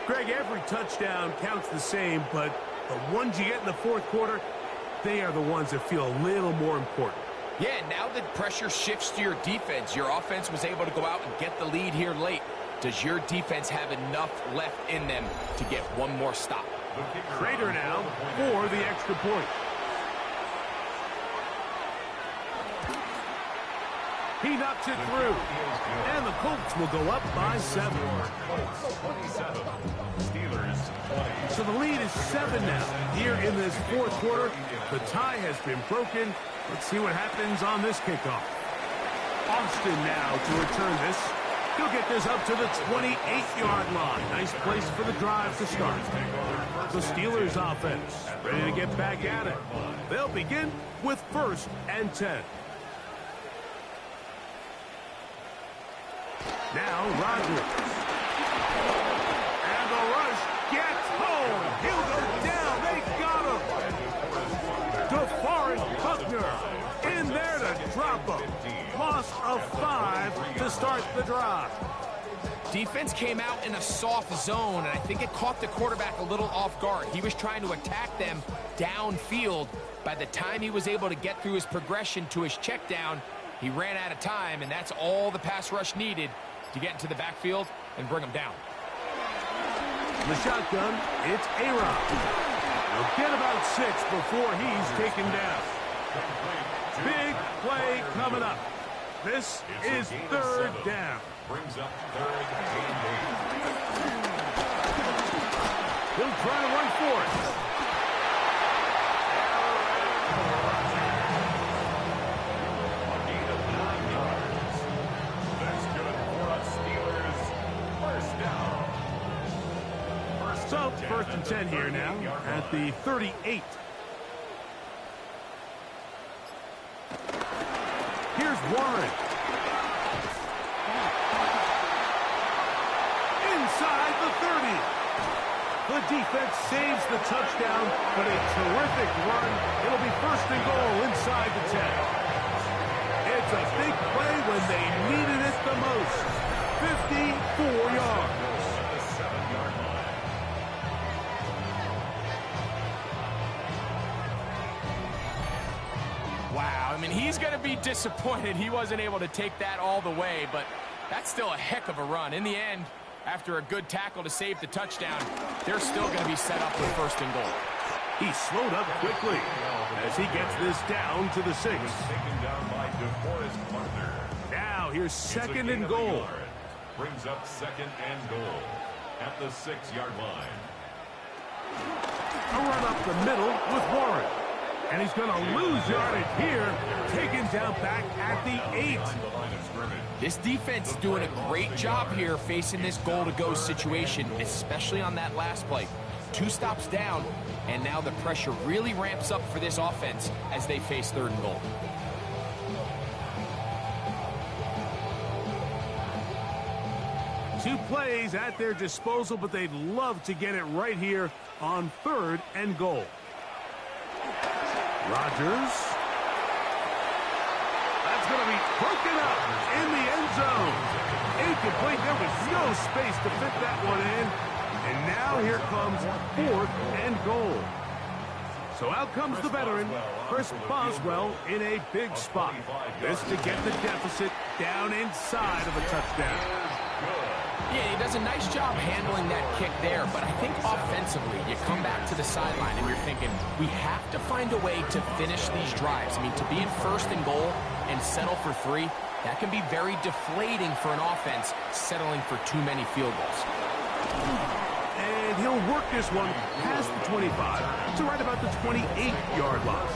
Greg, every touchdown counts the same, but the ones you get in the fourth quarter, they are the ones that feel a little more important. Yeah, now that pressure shifts to your defense, your offense was able to go out and get the lead here late. Does your defense have enough left in them to get one more stop? Trader now for the extra point. He knocks it through. And the Colts will go up by 7. So the lead is 7 now. Here in this fourth quarter, the tie has been broken. Let's see what happens on this kickoff. Austin now to return this. He'll get this up to the 28-yard line. Nice place for the drive to start. The Steelers offense ready to get back at it. They'll begin with 1st and 10. Now Rodgers. And the rush gets home. He'll go down. They got him. DeForest Buckner in there to drop him. Loss of 5 to start the drive. Defense came out in a soft zone, and I think it caught the quarterback a little off guard. He was trying to attack them downfield. By the time he was able to get through his progression to his check down, he ran out of time, and that's all the pass rush needed to get into the backfield and bring him down. The shotgun, it's A-Rod. He'll get about 6 before he's taken down. Big play coming up. This is 3rd down. Brings up 3rd and 8. He'll try to run for it. So, 1st and 10 here now at the 38. Here's Warren. Inside the 30. The defense saves the touchdown, but a terrific run. It'll be 1st and goal inside the 10. It's a big play when they needed it the most. 54 yards. Wow, I mean, he's going to be disappointed he wasn't able to take that all the way, but that's still a heck of a run. In the end, after a good tackle to save the touchdown, they're still going to be set up with 1st and goal. He slowed up quickly as he gets this down to the 6. Now here's 2nd and goal. Brings up 2nd and goal at the 6-yard line. A run up the middle with Warren. And he's going to lose yardage here, taken down back at the 8. This defense is doing a great job here facing this goal-to-go situation, especially on that last play. 2 stops down, and now the pressure really ramps up for this offense as they face 3rd and goal. Two plays at their disposal, but they'd love to get it right here on 3rd and goal. Rodgers. That's going to be broken up in the end zone. Incomplete. There was no space to fit that one in. And now here comes 4th and goal. So out comes the veteran, Chris Boswell, in a big spot. This to get the deficit down inside of a touchdown. Yeah, he does a nice job handling that kick there, but I think offensively, you come back to the sideline and you're thinking, we have to find a way to finish these drives. I mean, to be in 1st and goal and settle for 3, that can be very deflating for an offense settling for too many field goals. And he'll work this one past the 25 to right about the 28-yard line.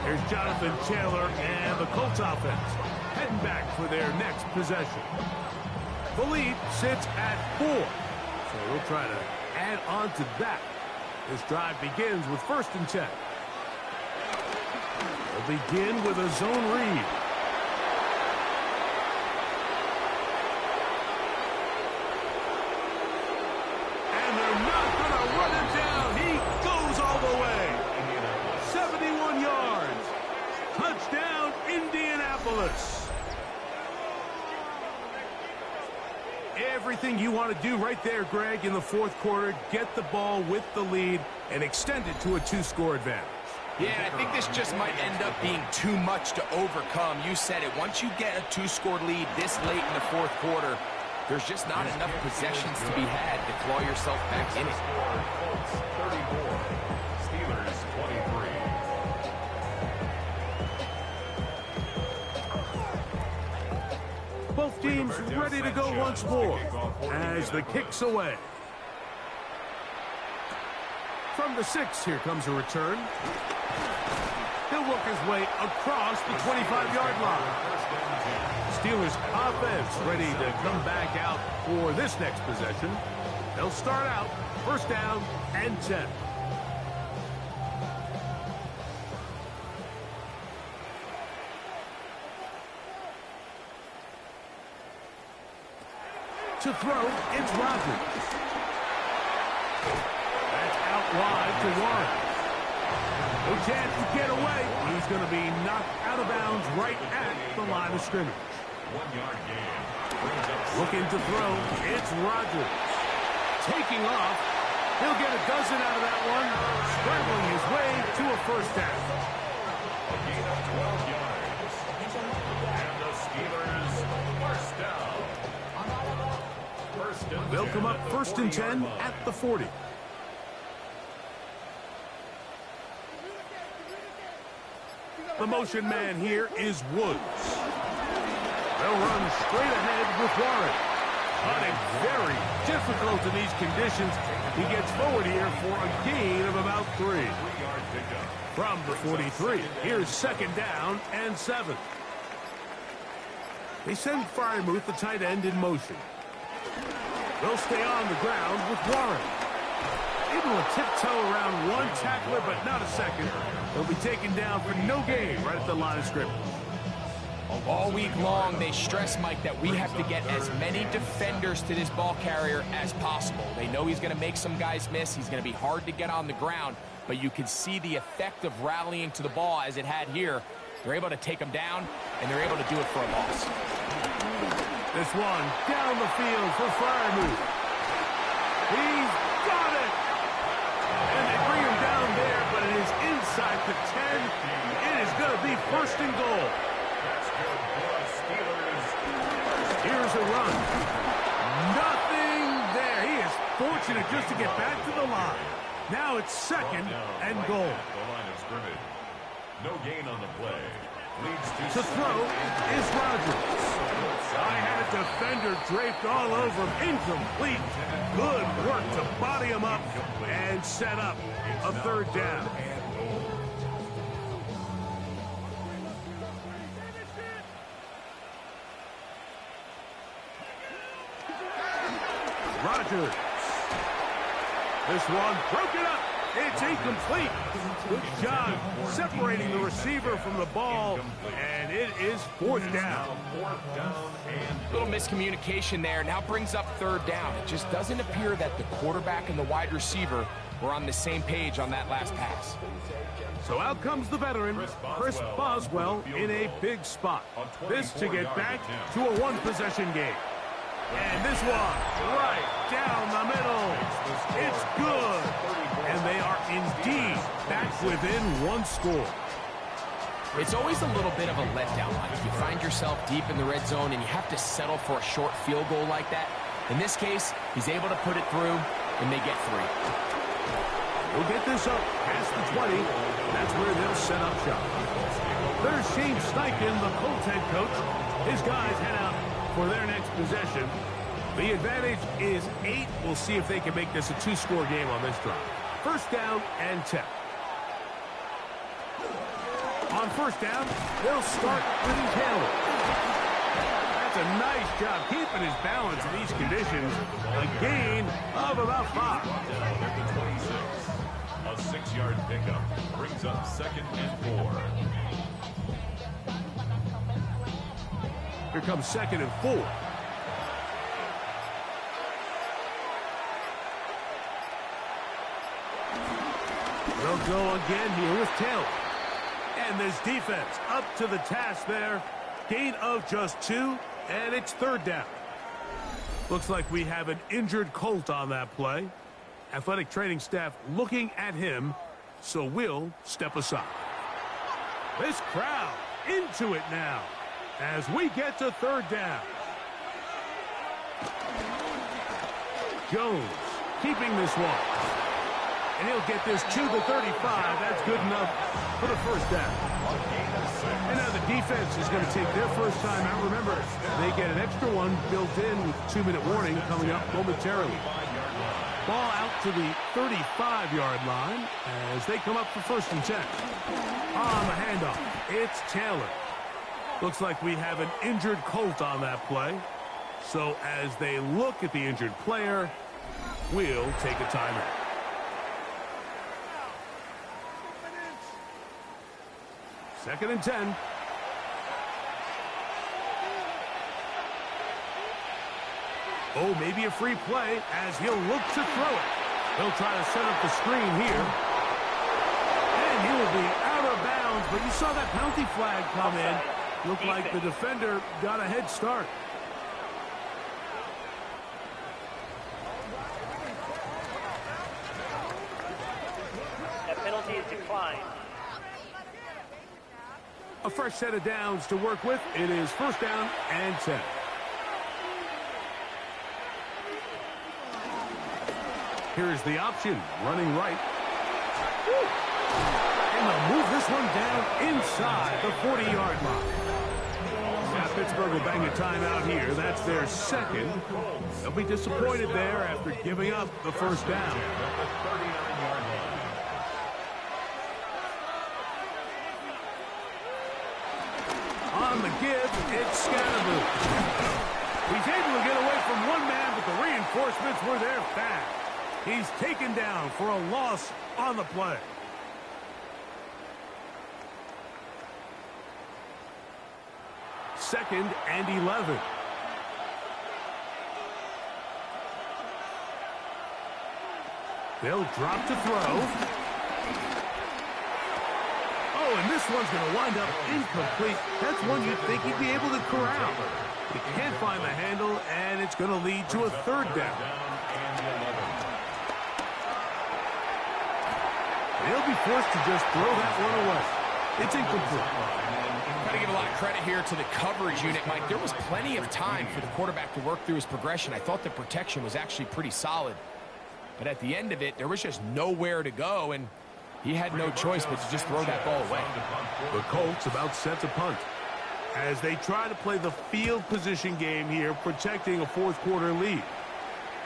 Here's Jonathan Taylor and the Colts offense heading back for their next possession. The lead sits at 4, so we'll try to add on to that. This drive begins with 1st and 10. They'll begin with a zone read. And they're not going to run him down. He goes all the way. 71 yards. Touchdown, Indianapolis. Everything you want to do right there, Greg, in the 4th quarter. Get the ball with the lead and extend it to a 2-score advantage. Yeah, I think this just might end up being too much to overcome. You said it. Once you get a 2-score lead this late in the 4th quarter, there's just not enough possessions to be had to claw yourself back in it. Colts 34, Steelers 23. Both teams ready to go once more as the kick's away. From the 6, here comes a return. He'll work his way across the 25-yard line. Steelers offense ready to come back out for this next possession. They'll start out 1st down and 10. To throw, it's Rodgers. That's out wide to Warren. No chance to get away. He's going to be knocked out of bounds right at the line of scrimmage. 1-yard gain. Looking to throw, it's Rodgers. Taking off. He'll get a dozen out of that one. Scrambling his way to a 1st down. A gain of 12 yards. And the Steelers 1st down. They'll come up 1st and 10 at the 40. The motion man here is Woods. They'll run straight ahead with Warren. But it's very difficult in these conditions. He gets forward here for a gain of about 3. 3-yard pickup. From the 43, here's 2nd down and 7. They send Freiermuth, the tight end, in motion. They'll stay on the ground with Warren. Able to tiptoe around one tackler, but not a second. They'll be taken down for no gain right at the line of scrimmage. All week long, they stress, Mike, that we have to get as many defenders to this ball carrier as possible. They know he's going to make some guys miss. He's going to be hard to get on the ground, but you can see the effect of rallying to the ball as it had here. They're able to take him down, and they're able to do it for a loss. This one down the field for Freiermuth. He's got it! And they bring him down there, but it is inside the 10. It is going to be 1st and goal. Here's a run. Nothing there. He is fortunate just to get back to the line. Now it's 2nd and goal. The line of scrimmage. No gain on the play. To throw is Rodgers. I had a defender draped all over him. Incomplete. Good work to body him up and set up a third down. Rodgers. This one broken up. It's incomplete. Good job separating the receiver from the ball, and it is fourth down. Little miscommunication there. Now brings up third down. It just doesn't appear that the quarterback and the wide receiver were on the same page on that last pass. So out comes the veteran, Chris Boswell, in a big spot. This to get back to a one-possession game. And this one, right down the middle. It's good. And they are indeed back within one score. It's always a little bit of a letdown. Like you find yourself deep in the red zone and you have to settle for a short field goal like that. In this case, he's able to put it through, and they get three. We'll get this up past the 20. That's where they'll set up shop. There's Shane Steichen, the Colts head coach. His guys head out for their next possession. The advantage is 8. We'll see if they can make this a two-score game on this drive. First down and 10. On first down, they'll start with Taylor. That's a nice job keeping his balance in these conditions. A gain of about 5. A 6-yard pickup brings up 2nd and 4. Here comes 2nd and 4. They'll go again here with Taylor. And this defense up to the task there. Gain of just 2, and it's third down. Looks like we have an injured Colt on that play. Athletic training staff looking at him, so we'll step aside. This crowd into it now as we get to third down. Jones keeping this one. And he'll get this to the 35. That's good enough for the first down. And now the defense is going to take their first time out. Remember, they get an extra one built in with 2-minute warning coming up momentarily. Ball out to the 35-yard line as they come up for 1st and 10. On the handoff, it's Taylor. Looks like we have an injured Colt on that play. So as they look at the injured player, we'll take a timeout. Second and 10. Oh, maybe a free play as he'll look to throw it. He'll try to set up the screen here. And he will be out of bounds, but you saw that penalty flag come in. Looked like the defender got a head start. That penalty is declined. A fresh set of downs to work with. It is first down and 10. Here's the option, running right. And they'll move this one down inside the 40-yard line. Now Pittsburgh will bang a timeout here. That's their second. They'll be disappointed there after giving up the first down. On the give, it's Scatterboo. He's able to get away from one man, but the reinforcements were there fast. He's taken down for a loss on the play. Second and 11. They'll drop to throw. Oh, and this one's going to wind up incomplete. That's one you'd think he'd be able to corral. He can't find the handle, and it's going to lead to a third down. He'll be forced to just throw that one away. It's incomplete. Got to give a lot of credit here to the coverage unit, Mike. There was plenty of time for the quarterback to work through his progression. I thought the protection was actually pretty solid. But at the end of it, there was just nowhere to go, and He had no choice but to just throw that ball away. The Colts about set to punt as they try to play the field position game here, protecting a fourth-quarter lead.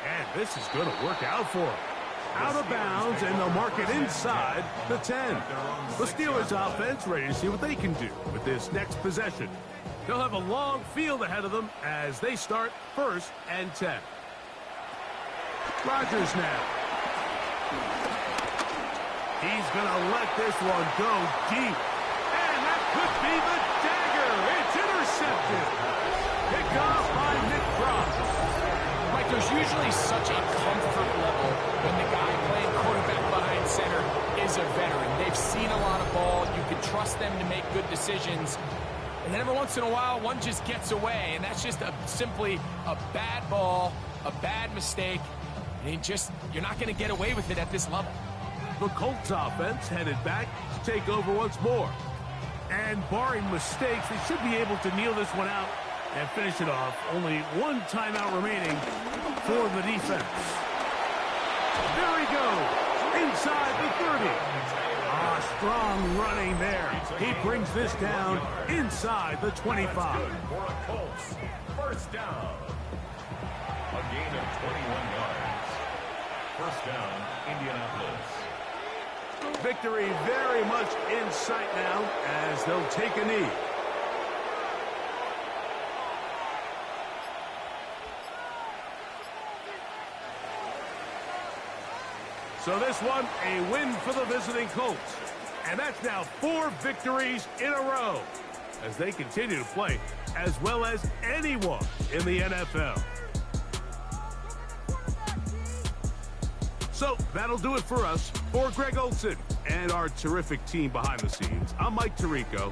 And this is going to work out for them. Out of bounds, and they'll mark it inside the 10. The Steelers offense ready to see what they can do with this next possession. They'll have a long field ahead of them as they start 1st and 10. Rodgers now. He's going to let this one go deep. And that could be the dagger. It's intercepted. Pick off by Nick Cross. Mike, there's usually such a comfort level when the guy playing quarterback behind center is a veteran. They've seen a lot of ball. You can trust them to make good decisions. And then every once in a while, one just gets away. And that's just simply a bad ball, a bad mistake. And you're not going to get away with it at this level. The Colts offense headed back to take over once more. And barring mistakes, they should be able to kneel this one out and finish it off. Only one timeout remaining for the defense. There he goes, inside the 30. Strong running there. He brings this down inside the 25. For a Colts first down. A gain of 21 yards. First down, Indianapolis. Victory very much in sight now as they'll take a knee. So this one, a win for the visiting Colts. And that's now 4 victories in a row as they continue to play as well as anyone in the NFL. So that'll do it for us. For Greg Olson and our terrific team behind the scenes, I'm Mike Tirico.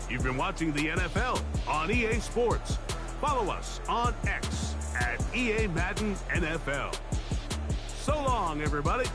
You've been watching the NFL on EA Sports. Follow us on X at EA Madden NFL. So long, everybody.